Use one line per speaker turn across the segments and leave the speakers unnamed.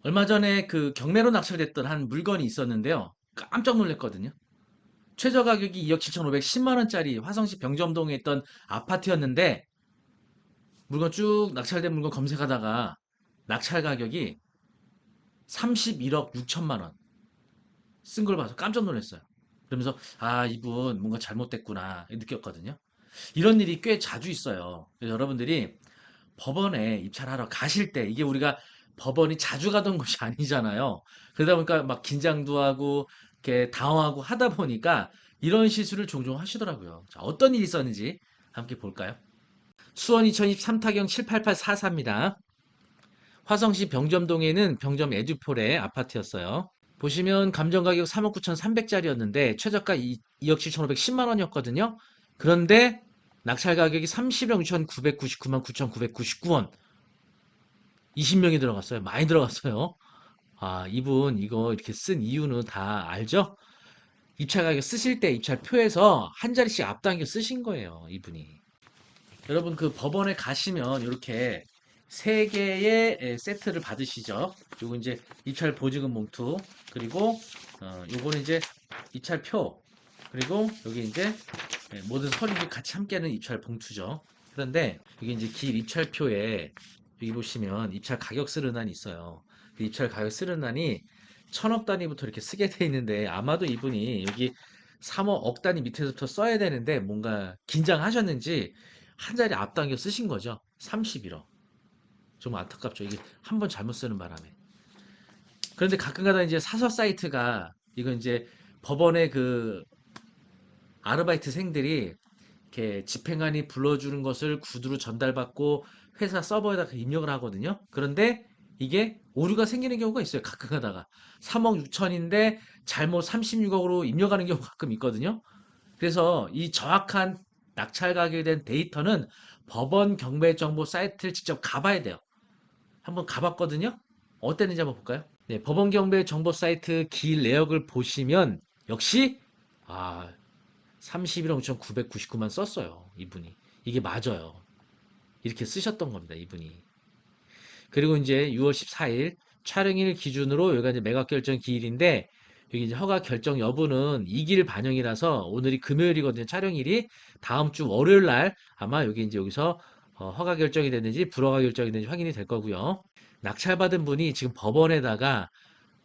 얼마 전에 그 경매로 낙찰됐던 한 물건이 있었는데요. 깜짝 놀랐거든요. 최저 가격이 2억 7,510만 원짜리 화성시 병점동에 있던 아파트였는데 물건 쭉 낙찰된 물건 검색하다가 낙찰 가격이 31억 6천만 원 쓴 걸 봐서 깜짝 놀랐어요. 그러면서 아, 이분 뭔가 잘못됐구나 느꼈거든요. 이런 일이 꽤 자주 있어요. 그래서 여러분들이 법원에 입찰하러 가실 때 이게 우리가 법원이 자주 가던 곳이 아니잖아요. 그러다 보니까 막 긴장도 하고 이렇게 당황하고 하다 보니까 이런 실수를 종종 하시더라고요. 자, 어떤 일이 있었는지 함께 볼까요? 수원 2023 타경 78844입니다. 화성시 병점동에는 병점 에듀폴의 아파트였어요. 보시면 감정 가격 3억 9,300짜리였는데 최저가 2억 7,510만 원이었거든요. 그런데 낙찰 가격이 30억 6,999만 9,999원. 20명이 들어갔어요. 많이 들어갔어요. 아, 이분 이거 이렇게 쓴 이유는 다 알죠? 입찰 가격 쓰실 때 입찰표에서 한 자리씩 앞당겨 쓰신 거예요, 이분이. 여러분 그 법원에 가시면 이렇게 세 개의 세트를 받으시죠. 요거 이제 입찰 보증금 봉투, 그리고 요거는 이제 입찰표, 그리고 여기 이제 모든 서류들이 같이 함께하는 입찰 봉투죠. 그런데 여기 이제 길 입찰표에 여기 보시면 입찰 가격 쓰르난이 있어요. 그 입찰 가격 쓰르난이 천억 단위부터 이렇게 쓰게 돼 있는데 아마도 이분이 여기 3억 억 단위 밑에서부터 써야 되는데 뭔가 긴장하셨는지 한 자리 앞당겨 쓰신 거죠. 31억. 좀 안타깝죠. 이게 한 번 잘못 쓰는 바람에. 그런데 가끔가다 이제 사설 사이트가 이건 이제 법원의 그 아르바이트생들이 이렇게 집행관이 불러주는 것을 구두로 전달받고 회사 서버에다가 입력을 하거든요. 그런데 이게 오류가 생기는 경우가 있어요. 가끔 가다가 3억 6천인데 잘못 36억으로 입력하는 경우가 가끔 있거든요. 그래서 이 정확한 낙찰 가격에 대한 데이터는 법원 경매 정보 사이트를 직접 가봐야 돼요. 한번 가봤거든요. 어땠는지 한번 볼까요? 네, 법원 경매 정보 사이트 길 내역을 보시면 역시 아, 31억 5,999만 썼어요. 이분이. 이게 맞아요. 이렇게 쓰셨던 겁니다. 이분이. 그리고 이제 6월 14일 촬영일 기준으로 여기가 이제 매각 결정 기일인데 여기 이제 허가 결정 여부는 2길 반영이라서 오늘이 금요일이거든요. 촬영일이 다음 주 월요일 날 아마 여기 이제 여기서 허가 결정이 됐는지 불허가 결정이 됐는지 확인이 될 거고요. 낙찰받은 분이 지금 법원에다가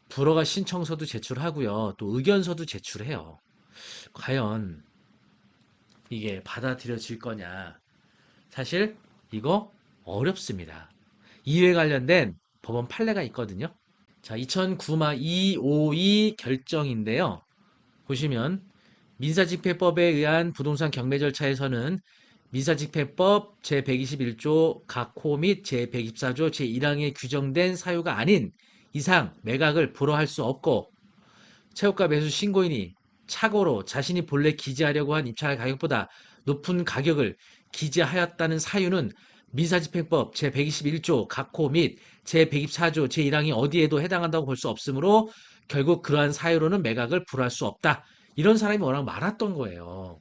불허가 신청서도 제출하고요. 또 의견서도 제출해요. 과연 이게 받아들여질 거냐? 사실 이거 어렵습니다. 이에 관련된 법원 판례가 있거든요. 자, 2009마 252 결정인데요. 보시면 민사집행법에 의한 부동산 경매 절차에서는 민사집행법 제121조 각호 및 제124조 제1항에 규정된 사유가 아닌 이상 매각을 불허할 수 없고 최고가 매수 신고인이 착오로 자신이 본래 기재하려고 한 입찰 가격보다 높은 가격을 기재하였다는 사유는 민사집행법 제121조 각호 및 제124조 제1항이 어디에도 해당한다고 볼 수 없으므로 결국 그러한 사유로는 매각을 불허할 수 없다. 이런 사람이 워낙 많았던 거예요.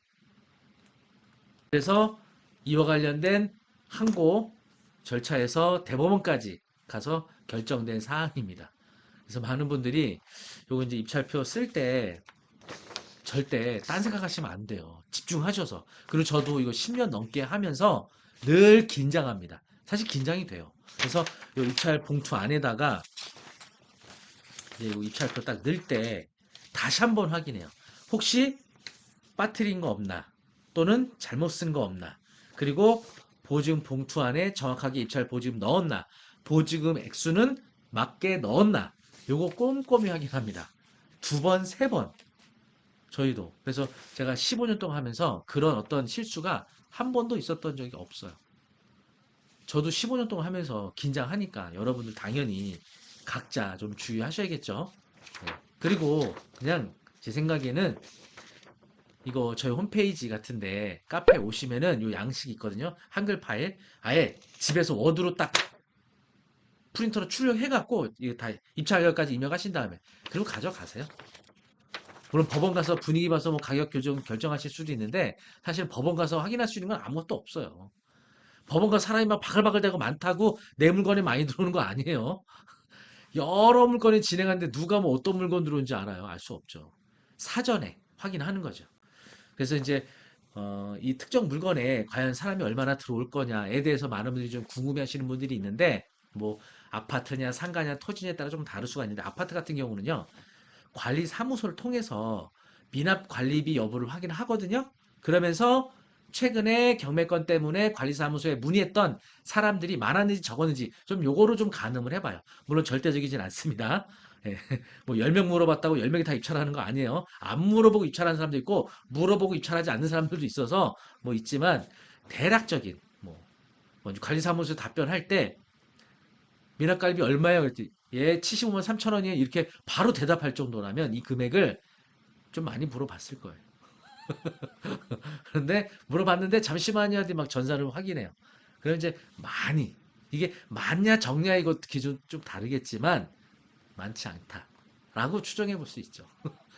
그래서 이와 관련된 항고 절차에서 대법원까지 가서 결정된 사항입니다. 그래서 많은 분들이 요거 이제 입찰표 쓸 때 절대 딴 생각하시면 안 돼요. 집중하셔서. 그리고 저도 이거 10년 넘게 하면서 늘 긴장합니다. 사실 긴장이 돼요. 그래서 이 입찰 봉투 안에다가 이제 이 입찰표 딱 넣을 때 다시 한번 확인해요. 혹시 빠뜨린 거 없나? 또는 잘못 쓴 거 없나? 그리고 보증 봉투 안에 정확하게 입찰 보증금 넣었나? 보증금 액수는 맞게 넣었나? 요거 꼼꼼히 확인합니다. 두 번, 세 번. 저희도. 그래서 제가 15년 동안 하면서 그런 어떤 실수가 한 번도 있었던 적이 없어요. 저도 15년 동안 하면서 긴장하니까 여러분들 당연히 각자 좀 주의하셔야겠죠. 네. 그리고 그냥 제 생각에는 이거 저희 홈페이지 같은데 카페 오시면은 요 양식이 있거든요. 한글 파일. 아예 집에서 워드로 딱 프린터로 출력해갖고 이거 다 입찰가격까지 입력하신 다음에 그리고 가져가세요. 물론 법원 가서 분위기 봐서 뭐 가격 결정하실 수도 있는데 사실 법원 가서 확인할 수 있는 건 아무것도 없어요. 법원 가서 사람이 막 바글바글대고 많다고 내 물건이 많이 들어오는 거 아니에요. 여러 물건이 진행하는데 누가 뭐 어떤 물건 들어온지 알아요? 알 수 없죠. 사전에 확인하는 거죠. 그래서 이제 이 특정 물건에 과연 사람이 얼마나 들어올 거냐에 대해서 많은 분들이 좀 궁금해하시는 분들이 있는데 뭐 아파트냐 상가냐 토지냐에 따라 좀 다를 수가 있는데 아파트 같은 경우는요 관리사무소를 통해서 미납 관리비 여부를 확인하거든요. 그러면서 최근에 경매건 때문에 관리사무소에 문의했던 사람들이 많았는지 적었는지 좀 요거로 좀 가늠을 해봐요. 물론 절대적이진 않습니다. 예, 뭐 10명 물어봤다고 10명이 다 입찰하는 거 아니에요. 안 물어보고 입찰하는 사람도 있고 물어보고 입찰하지 않는 사람들도 있어서 뭐 있지만 대략적인 뭐 관리사무소 답변할 때 미납갈비 얼마예요? 그랬더니 예 75만 3천 원이에요. 이렇게 바로 대답할 정도라면 이 금액을 좀 많이 물어봤을 거예요. 그런데 물어봤는데 잠시만요 하더니 막 전산을 확인해요. 그럼 이제 많이 이게 많냐 적냐 이거 기준 좀 다르겠지만 많지 않다라고 추정해 볼 수 있죠.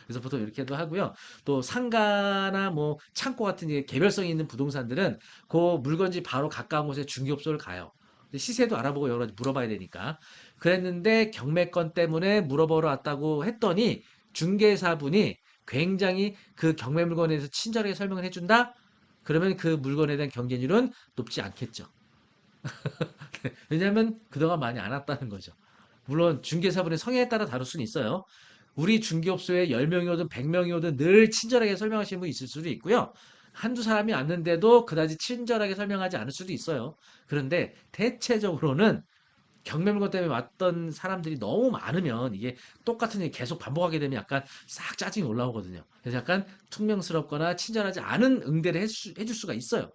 그래서 보통 이렇게도 하고요. 또 상가나 뭐 창고 같은 게 개별성이 있는 부동산들은 그 물건지 바로 가까운 곳에 중개업소를 가요. 시세도 알아보고 여러 가지 물어봐야 되니까. 그랬는데 경매건 때문에 물어보러 왔다고 했더니 중개사분이 굉장히 그 경매 물건에 대해서 친절하게 설명을 해준다? 그러면 그 물건에 대한 경쟁률은 높지 않겠죠. 왜냐하면 그동안 많이 안 왔다는 거죠. 물론 중개사분의 성향에 따라 다를 수는 있어요. 우리 중개업소에 10명이 오든 100명이 오든 늘 친절하게 설명하시는 분이 있을 수도 있고요. 한두 사람이 왔는데도 그다지 친절하게 설명하지 않을 수도 있어요. 그런데 대체적으로는 경매물건 때문에 왔던 사람들이 너무 많으면 이게 똑같은 일 계속 반복하게 되면 약간 싹 짜증이 올라오거든요. 그래서 약간 퉁명스럽거나 친절하지 않은 응대를 해줄 수가 있어요.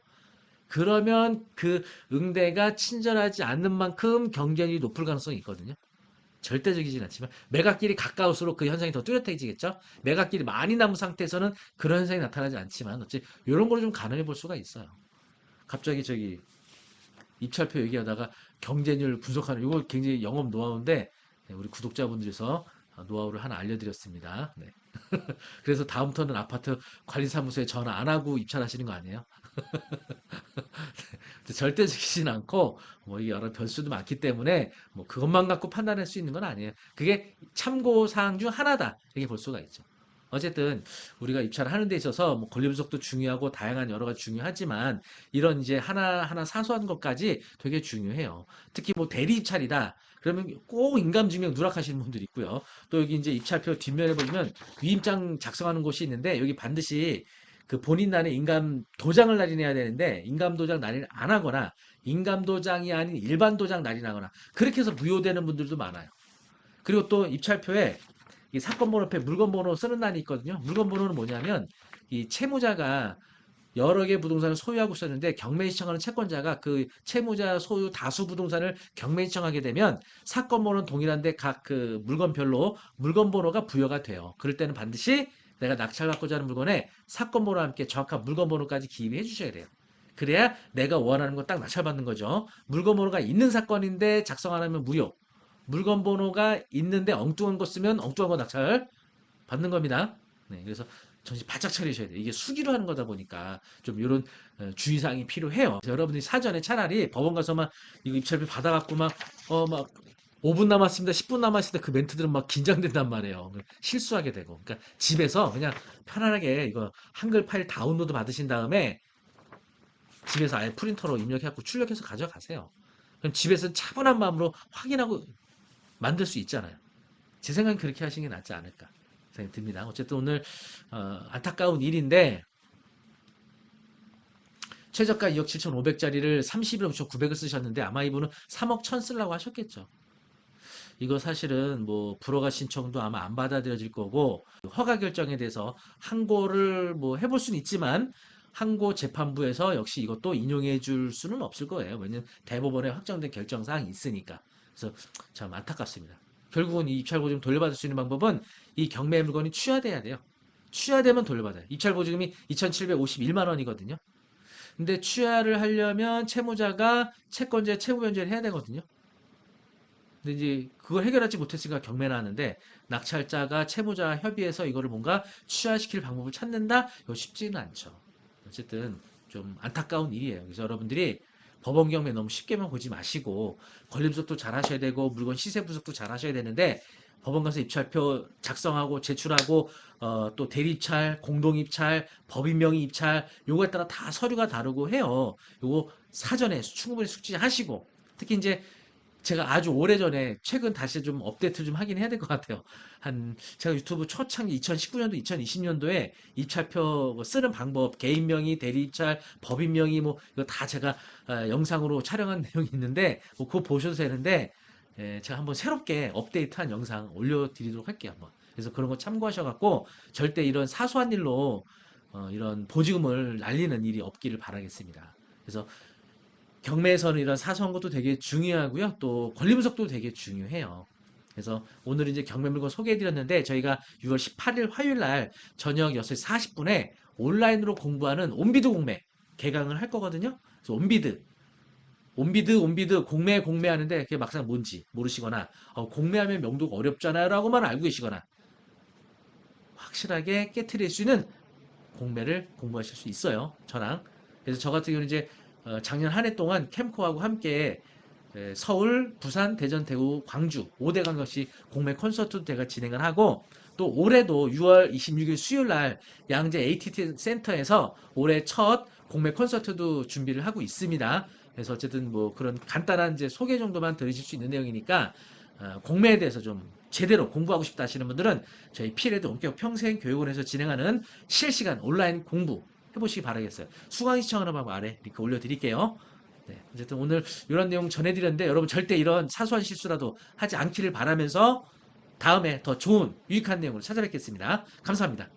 그러면 그 응대가 친절하지 않는 만큼 경쟁이 높을 가능성이 있거든요. 절대적이진 않지만 매각길이 가까울수록 그 현상이 더 뚜렷해지겠죠. 매각길이 많이 남은 상태에서는 그런 현상이 나타나지 않지만 어찌 이런 걸 좀 가늠해 볼 수가 있어요. 갑자기 저기 입찰표 얘기하다가 경쟁률 분석하는 이거 굉장히 영업 노하우인데 네, 우리 구독자분들께서 노하우를 하나 알려드렸습니다. 네. 그래서 다음부터는 아파트 관리사무소에 전화 안 하고 입찰하시는 거 아니에요? 절대적이진 않고 뭐 이게 여러 변수도 많기 때문에 뭐 그것만 갖고 판단할 수 있는 건 아니에요. 그게 참고 사항 중 하나다 이렇게 볼 수가 있죠. 어쨌든 우리가 입찰을 하는 데 있어서 뭐 권리 분석도 중요하고 다양한 여러 가지 중요하지만 이런 이제 하나하나 사소한 것까지 되게 중요해요. 특히 뭐 대리 입찰이다. 그러면 꼭 인감 증명 누락하시는 분들이 있고요. 또 여기 이제 입찰표 뒷면에 보시면 위임장 작성하는 곳이 있는데 여기 반드시 그 본인 난에 인감 도장을 날인해야 되는데 인감 도장 날인 안 하거나 인감 도장이 아닌 일반 도장 날인하거나 그렇게 해서 무효되는 분들도 많아요. 그리고 또 입찰표에 이 사건 번호표 물건 번호 쓰는 난이 있거든요. 물건 번호는 뭐냐면 이 채무자가 여러 개 부동산을 소유하고 있었는데 경매 신청하는 채권자가 그 채무자 소유 다수 부동산을 경매 신청하게 되면 사건 번호는 동일한데 각 그 물건별로 물건 번호가 부여가 돼요. 그럴 때는 반드시 내가 낙찰받고자 하는 물건에 사건 번호와 함께 정확한 물건 번호까지 기입해 주셔야 돼요. 그래야 내가 원하는 거 딱 낙찰받는 거죠. 물건 번호가 있는 사건인데 작성 안 하면 무효. 물건 번호가 있는데 엉뚱한 거 쓰면 엉뚱한 거 낙찰 받는 겁니다. 네, 그래서 정신 바짝 차리셔야 돼요. 이게 수기로 하는 거다 보니까 좀 이런 주의사항이 필요해요. 여러분들이 사전에 차라리 법원 가서만 이거 입찰비 받아갖고 막 5분 남았습니다, 10분 남았습니다. 그 멘트들은 막 긴장된단 말이에요. 실수하게 되고. 그러니까 집에서 그냥 편안하게 이거 한글 파일 다운로드 받으신 다음에 집에서 아예 프린터로 입력해갖고 출력해서 가져가세요. 그럼 집에서 차분한 마음으로 확인하고 만들 수 있잖아요. 제 생각엔 그렇게 하시는 게 낫지 않을까 생각이 듭니다. 어쨌든 오늘 안타까운 일인데 최저가 2억 7,500짜리를 30일 5,900을 쓰셨는데 아마 이분은 3억 1천 쓰려고 하셨겠죠. 이거 사실은 뭐 불허가 신청도 아마 안 받아들여질 거고 허가 결정에 대해서 항고를 뭐 해볼 수는 있지만 항고 재판부에서 역시 이것도 인용해 줄 수는 없을 거예요. 왜냐면 대법원에 확정된 결정 사항이 있으니까. 그래서 참 안타깝습니다. 결국은 이 입찰보증 돌려받을 수 있는 방법은 이 경매 물건이 취하돼야 돼요. 취하되면 돌려받아요. 입찰보증금이 2,751만 원이거든요. 근데 취하를 하려면 채무자가 채권자의 채무 변제를 해야 되거든요. 근데 이제 그걸 해결하지 못했으니까 경매를 하는데 낙찰자가 채무자와 협의해서 이거를 뭔가 취하시킬 방법을 찾는다? 이거 쉽지는 않죠. 어쨌든 좀 안타까운 일이에요. 그래서 여러분들이 법원 경매 너무 쉽게만 보지 마시고 권리 분석도 잘 하셔야 되고 물건 시세 분석도 잘 하셔야 되는데 법원 가서 입찰표 작성하고 제출하고 또 대리 입찰, 공동 입찰, 법인 명의 입찰 요거에 따라 다 서류가 다르고 해요. 요거 사전에 충분히 숙지하시고 특히 이제 제가 아주 오래전에 최근 다시 좀 업데이트 좀 하긴 해야 될 것 같아요. 제가 유튜브 초창기 2019년도, 2020년도에 입찰표 뭐 쓰는 방법, 개인 명의, 대리 입찰, 법인 명의 뭐 이거 다 제가 영상으로 촬영한 내용이 있는데 뭐 그거 보셔도 되는데 제가 한번 새롭게 업데이트한 영상 올려드리도록 할게요. 한번. 그래서 그런 거 참고하셔갖고 절대 이런 사소한 일로 이런 보증금을 날리는 일이 없기를 바라겠습니다. 그래서 경매에서는 이런 사소한 것도 되게 중요하고요. 또 권리 분석도 되게 중요해요. 그래서 오늘 이제 경매 물건 소개해 드렸는데 저희가 6월 18일 화요일 날 저녁 6시 40분에 온라인으로 공부하는 온비드 공매 개강을 할 거거든요. 그래서 온비드 공매하는데 그게 막상 뭔지 모르시거나 공매하면 명도가 어렵잖아요 라고만 알고 계시거나 확실하게 깨트릴 수 있는 공매를 공부하실 수 있어요. 저랑. 그래서 저 같은 경우는 이제 작년 한 해 동안 캠코하고 함께 서울, 부산, 대전, 대구, 광주 5대 관광시 공매 콘서트 제가 진행을 하고 또 올해도 6월 26일 수요일 날 양재 ATT 센터에서 올해 첫 공매 콘서트도 준비를 하고 있습니다. 그래서 어쨌든 뭐 그런 간단한 이제 소개 정도만 들으실 수 있는 내용이니까 공매에 대해서 좀 제대로 공부하고 싶다 하시는 분들은 저희 피레드 원격 평생 교육원에서 진행하는 실시간 온라인 공부 해보시기 바라겠어요. 수강 신청하는 방법 아래 링크 올려드릴게요. 네, 어쨌든 오늘 이런 내용 전해드렸는데 여러분 절대 이런 사소한 실수라도 하지 않기를 바라면서 다음에 더 좋은 유익한 내용으로 찾아뵙겠습니다. 감사합니다.